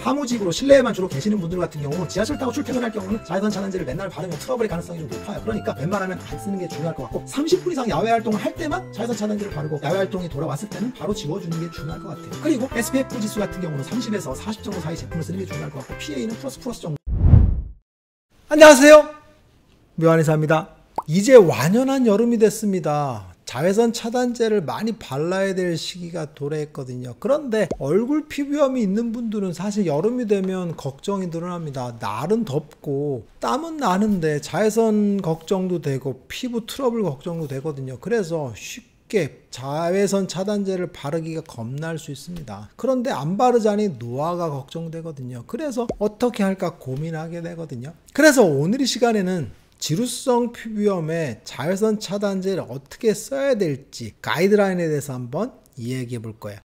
사무직으로 실내에만 주로 계시는 분들 같은 경우 지하철 타고 출퇴근할 경우는 자외선 차단제를 맨날 바르면 트러블의 가능성이 좀 높아요. 그러니까 웬만하면 안 쓰는 게 중요할 것 같고 30분 이상 야외 활동을 할 때만 자외선 차단제를 바르고 야외 활동이 돌아왔을 때는 바로 지워주는 게 중요할 것 같아요. 그리고 SPF 지수 같은 경우는 30에서 40 정도 사이 제품을 쓰는 게 중요할 것 같고 PA는 플러스 정도. 안녕하세요, 묘한의사입니다. 이제 완연한 여름이 됐습니다. 자외선 차단제를 많이 발라야 될 시기가 도래했거든요. 그런데 얼굴 피부염이 있는 분들은 사실 여름이 되면 걱정이 늘어납니다. 날은 덥고 땀은 나는데 자외선 걱정도 되고 피부 트러블 걱정도 되거든요. 그래서 쉽게 자외선 차단제를 바르기가 겁날 수 있습니다. 그런데 안 바르자니 노화가 걱정되거든요. 그래서 어떻게 할까 고민하게 되거든요. 그래서 오늘 이 시간에는 지루성 피부염에 자외선 차단제를 어떻게 써야 될지 가이드라인에 대해서 한번 이야기해 볼 거예요.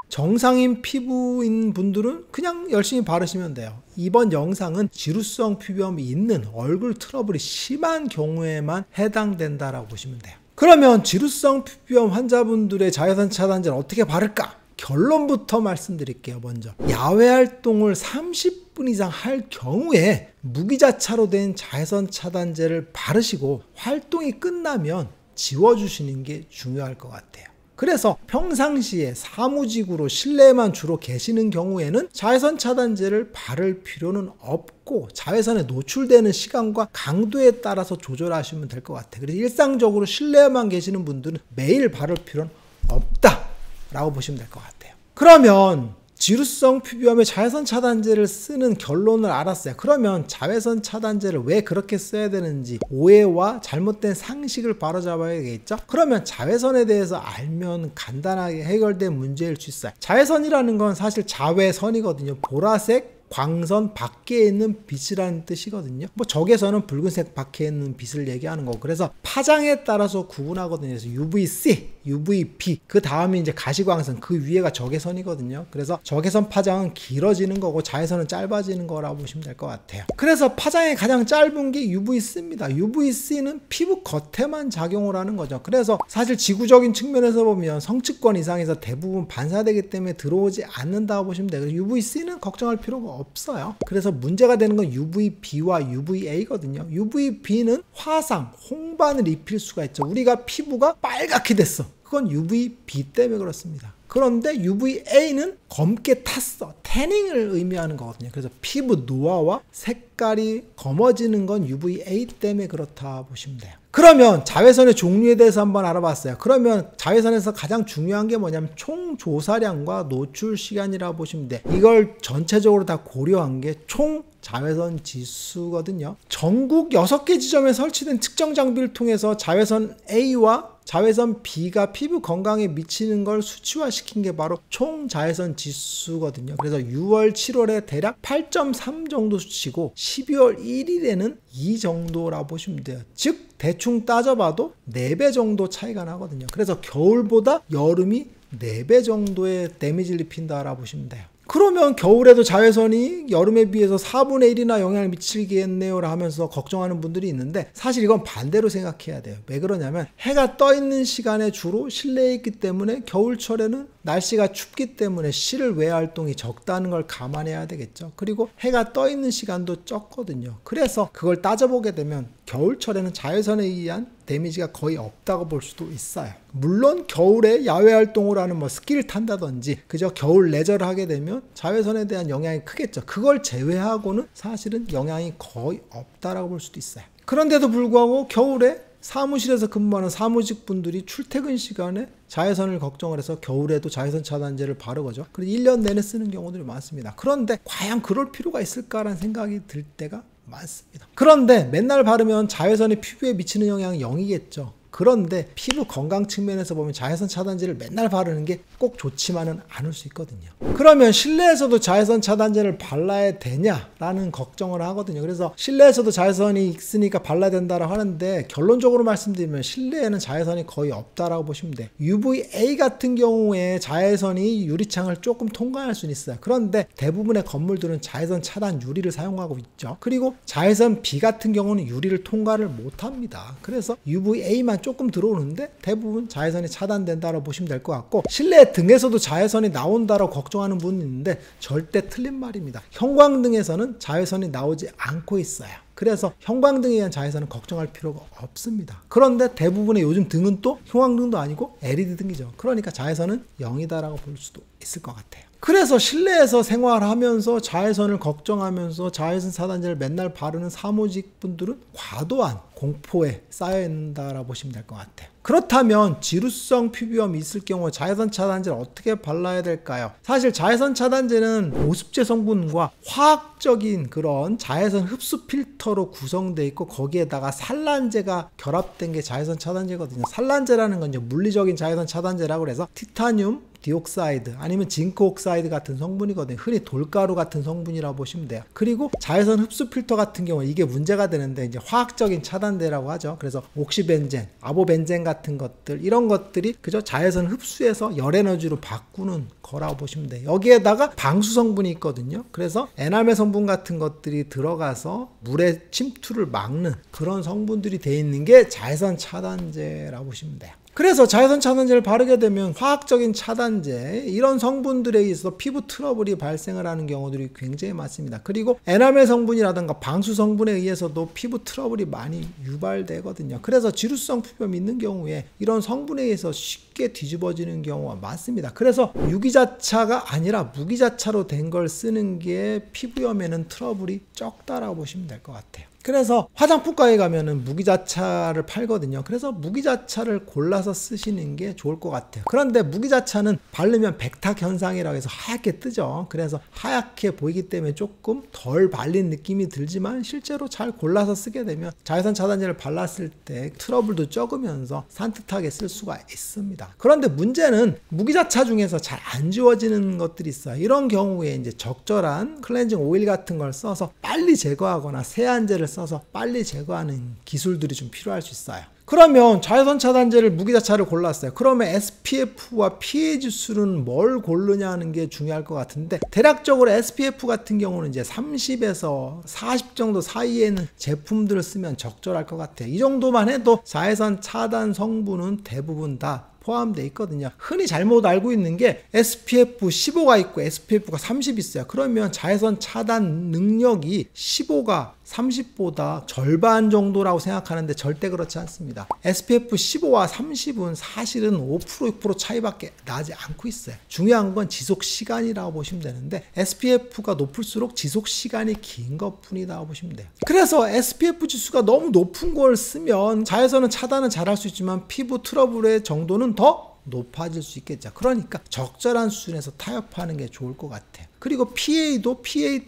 정상인 피부인 분들은 그냥 열심히 바르시면 돼요. 이번 영상은 지루성 피부염이 있는 얼굴 트러블이 심한 경우에만 해당된다라고 보시면 돼요. 그러면 지루성 피부염 환자분들의 자외선 차단제를 어떻게 바를까? 결론부터 말씀드릴게요. 먼저 야외 활동을 30분 이상 할 경우에 무기자차로 된 자외선 차단제를 바르시고 활동이 끝나면 지워주시는 게 중요할 것 같아요. 그래서 평상시에 사무직으로 실내에만 주로 계시는 경우에는 자외선 차단제를 바를 필요는 없고 자외선에 노출되는 시간과 강도에 따라서 조절하시면 될 것 같아요. 그래서 일상적으로 실내에만 계시는 분들은 매일 바를 필요는 없다 라고 보시면 될 것 같아요. 그러면 지루성 피부염에 자외선 차단제를 쓰는 결론을 알았어요. 그러면 자외선 차단제를 왜 그렇게 써야 되는지 오해와 잘못된 상식을 바로잡아야겠죠. 그러면 자외선에 대해서 알면 간단하게 해결된 문제일 수 있어요. 자외선이라는 건 사실 자외선이거든요. 보라색 광선 밖에 있는 빛이라는 뜻이거든요. 뭐 적외선은 붉은색 밖에 있는 빛을 얘기하는 거고, 그래서 파장에 따라서 구분하거든요. 그래서 UVC, UVB, 그 다음에 이제 가시광선, 그 위에가 적외선이거든요. 그래서 적외선 파장은 길어지는 거고 자외선은 짧아지는 거라고 보시면 될 것 같아요. 그래서 파장이 가장 짧은 게 UVC입니다. UVC는 피부 겉에만 작용을 하는 거죠. 그래서 사실 지구적인 측면에서 보면 성층권 이상에서 대부분 반사되기 때문에 들어오지 않는다고 보시면 돼요. UVC는 걱정할 필요가 없어요. 그래서 문제가 되는 건 UVB와 UVA거든요. UVB는 화상, 홍반을 입힐 수가 있죠. 우리가 피부가 빨갛게 됐어. 그건 UVB 때문에 그렇습니다. 그런데 UVA는 검게 탔어, 태닝을 의미하는 거거든요. 그래서 피부 노화와 색깔이 검어지는 건 UVA 때문에 그렇다 보시면 돼요. 그러면 자외선의 종류에 대해서 한번 알아봤어요. 그러면 자외선에서 가장 중요한 게 뭐냐면 총 조사량과 노출 시간이라고 보시면 돼. 이걸 전체적으로 다 고려한 게 총 자외선 지수거든요. 전국 6개 지점에 설치된 측정 장비를 통해서 자외선 A와 자외선 B가 피부 건강에 미치는 걸 수치화시킨 게 바로 총 자외선 지수거든요. 그래서 6월, 7월에 대략 8.3 정도 수치고 12월 1일에는 2 정도라고 보시면 돼요. 즉 대충 따져봐도 4배 정도 차이가 나거든요. 그래서 겨울보다 여름이 4배 정도의 데미지를 입힌다라고 보시면 돼요. 그러면 겨울에도 자외선이 여름에 비해서 4분의 1이나 영향을 미치겠네요 하면서 걱정하는 분들이 있는데 사실 이건 반대로 생각해야 돼요. 왜 그러냐면 해가 떠 있는 시간에 주로 실내에 있기 때문에 겨울철에는 날씨가 춥기 때문에 실외 활동이 적다는 걸 감안해야 되겠죠. 그리고 해가 떠 있는 시간도 적거든요. 그래서 그걸 따져보게 되면 겨울철에는 자외선에 의한 데미지가 거의 없다고 볼 수도 있어요. 물론 겨울에 야외 활동을 하는 스키를 탄다든지 그저 겨울 레저를 하게 되면 자외선에 대한 영향이 크겠죠. 그걸 제외하고는 사실은 영향이 거의 없다라고 볼 수도 있어요. 그런데도 불구하고 겨울에 사무실에서 근무하는 사무직 분들이 출퇴근 시간에 자외선을 걱정을 해서 겨울에도 자외선 차단제를 바르거죠. 그래서 1년 내내 쓰는 경우들이 많습니다. 그런데 과연 그럴 필요가 있을까라는 생각이 들 때가 많습니다. 그런데 맨날 바르면 자외선이 피부에 미치는 영향은 0이겠죠. 그런데 피부 건강 측면에서 보면 자외선 차단제를 맨날 바르는 게 꼭 좋지만은 않을 수 있거든요. 그러면 실내에서도 자외선 차단제를 발라야 되냐라는 걱정을 하거든요. 그래서 실내에서도 자외선이 있으니까 발라야 된다라고 하는데 결론적으로 말씀드리면 실내에는 자외선이 거의 없다라고 보시면 돼요. UVA 같은 경우에 자외선이 유리창을 조금 통과할 수는 있어요. 그런데 대부분의 건물들은 자외선 차단 유리를 사용하고 있죠. 그리고 자외선 B 같은 경우는 유리를 통과를 못합니다. 그래서 UVA만 약간 조금 들어오는데 대부분 자외선이 차단된다고 보시면 될 것 같고, 실내 등에서도 자외선이 나온다고 걱정하는 분이 있는데 절대 틀린 말입니다. 형광등에서는 자외선이 나오지 않고 있어요. 그래서 형광등에 의한 자외선은 걱정할 필요가 없습니다. 그런데 대부분의 요즘 등은 또 형광등도 아니고 LED 등이죠. 그러니까 자외선은 0이다라고 볼 수도 있을 것 같아요. 그래서 실내에서 생활하면서 자외선을 걱정하면서 자외선 차단제를 맨날 바르는 사무직 분들은 과도한 공포에 쌓여 있다라고 보시면 될 것 같아요. 그렇다면 지루성 피부염이 있을 경우 자외선 차단제를 어떻게 발라야 될까요? 사실 자외선 차단제는 보습제 성분과 화학적인 그런 자외선 흡수 필터로 구성되어 있고, 거기에다가 산란제가 결합된 게 자외선 차단제거든요. 산란제라는 건 이제 물리적인 자외선 차단제라고 해서 티타늄 디옥사이드 아니면 징크 옥사이드 같은 성분이거든요. 흔히 돌가루 같은 성분이라고 보시면 돼요. 그리고 자외선 흡수 필터 같은 경우 이게 문제가 되는데 이제 화학적인 차단제라고 하죠. 그래서 옥시벤젠, 아보벤젠 같은 것들, 이런 것들이 그저 자외선 흡수해서 열 에너지로 바꾸는 거라고 보시면 돼요. 여기에다가 방수 성분이 있거든요. 그래서 에나멜 성분 같은 것들이 들어가서 물의 침투를 막는 그런 성분들이 되어 있는 게 자외선 차단제라고 보시면 돼요. 그래서 자외선 차단제를 바르게 되면 화학적인 차단제, 이런 성분들에 의해서 피부 트러블이 발생을 하는 경우들이 굉장히 많습니다. 그리고 에나멜 성분이라든가 방수 성분에 의해서도 피부 트러블이 많이 유발되거든요. 그래서 지루성 피부염이 있는 경우에 이런 성분에 의해서 쉽게 뒤집어지는 경우가 많습니다. 그래서 유기자차가 아니라 무기자차로 된 걸 쓰는 게 피부염에는 트러블이 적다라고 보시면 될 것 같아요. 그래서 화장품가에 가면은 무기자차를 팔거든요. 그래서 무기자차를 골라서 쓰시는 게 좋을 것 같아요. 그런데 무기자차는 바르면 백탁 현상이라고 해서 하얗게 뜨죠. 그래서 하얗게 보이기 때문에 조금 덜 발린 느낌이 들지만 실제로 잘 골라서 쓰게 되면 자외선 차단제를 발랐을 때 트러블도 적으면서 산뜻하게 쓸 수가 있습니다. 그런데 문제는 무기자차 중에서 잘 안 지워지는 것들이 있어요. 이런 경우에 이제 적절한 클렌징 오일 같은 걸 써서 빨리 제거하거나 세안제를 써서 빨리 제거하는 기술들이 좀 필요할 수 있어요. 그러면 자외선 차단제를 무기자차를 골랐어요. 그러면 SPF와 PA 지수는 뭘 고르냐 하는 게 중요할 것 같은데, 대략적으로 SPF 같은 경우는 이제 30에서 40 정도 사이에 있는 제품들을 쓰면 적절할 것 같아요. 이 정도만 해도 자외선 차단 성분은 대부분 다 포함되어 있거든요. 흔히 잘못 알고 있는 게 SPF 15가 있고 SPF가 30 있어요. 그러면 자외선 차단 능력이 15가 30보다 절반 정도라고 생각하는데 절대 그렇지 않습니다. SPF 15와 30은 사실은 5% 6% 차이밖에 나지 않고 있어요. 중요한 건 지속 시간이라고 보시면 되는데 SPF가 높을수록 지속 시간이 긴 것뿐이라고 보시면 돼요. 그래서 SPF 지수가 너무 높은 걸 쓰면 자외선은 차단은 잘할 수 있지만 피부 트러블의 정도는 더 높아질 수 있겠죠. 그러니까 적절한 수준에서 타협하는 게 좋을 것 같아요. 그리고 PA도 PA++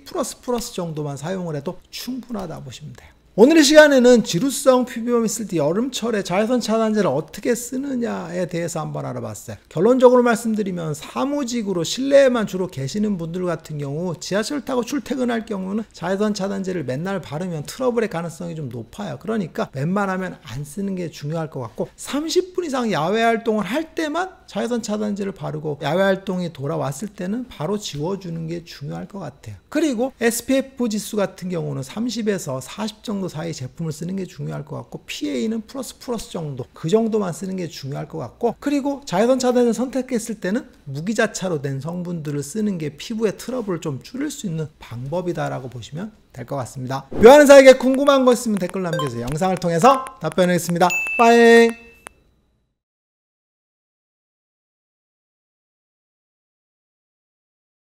정도만 사용을 해도 충분하다 보시면 돼요. 오늘 이 시간에는 지루성 피부염이 있을 때 여름철에 자외선 차단제를 어떻게 쓰느냐에 대해서 한번 알아봤어요. 결론적으로 말씀드리면 사무직으로 실내에만 주로 계시는 분들 같은 경우 지하철 타고 출퇴근할 경우는 자외선 차단제를 맨날 바르면 트러블의 가능성이 좀 높아요. 그러니까 웬만하면 안 쓰는 게 중요할 것 같고, 30분 이상 야외 활동을 할 때만 자외선 차단제를 바르고 야외 활동이 돌아왔을 때는 바로 지워주는 게 중요할 것 같아요. 그리고 SPF 지수 같은 경우는 30에서 40 정도 사이 제품을 쓰는 게 중요할 것 같고, PA는 플러스 정도, 그 정도만 쓰는 게 중요할 것 같고, 그리고 자외선 차단을 선택했을 때는 무기자차로 된 성분들을 쓰는 게 피부의 트러블을 좀 줄일 수 있는 방법이다라고 보시면 될 것 같습니다. 묘하는 사에게 궁금한 거 있으면 댓글 남겨주세요. 영상을 통해서 답변하겠습니다. 빠잉.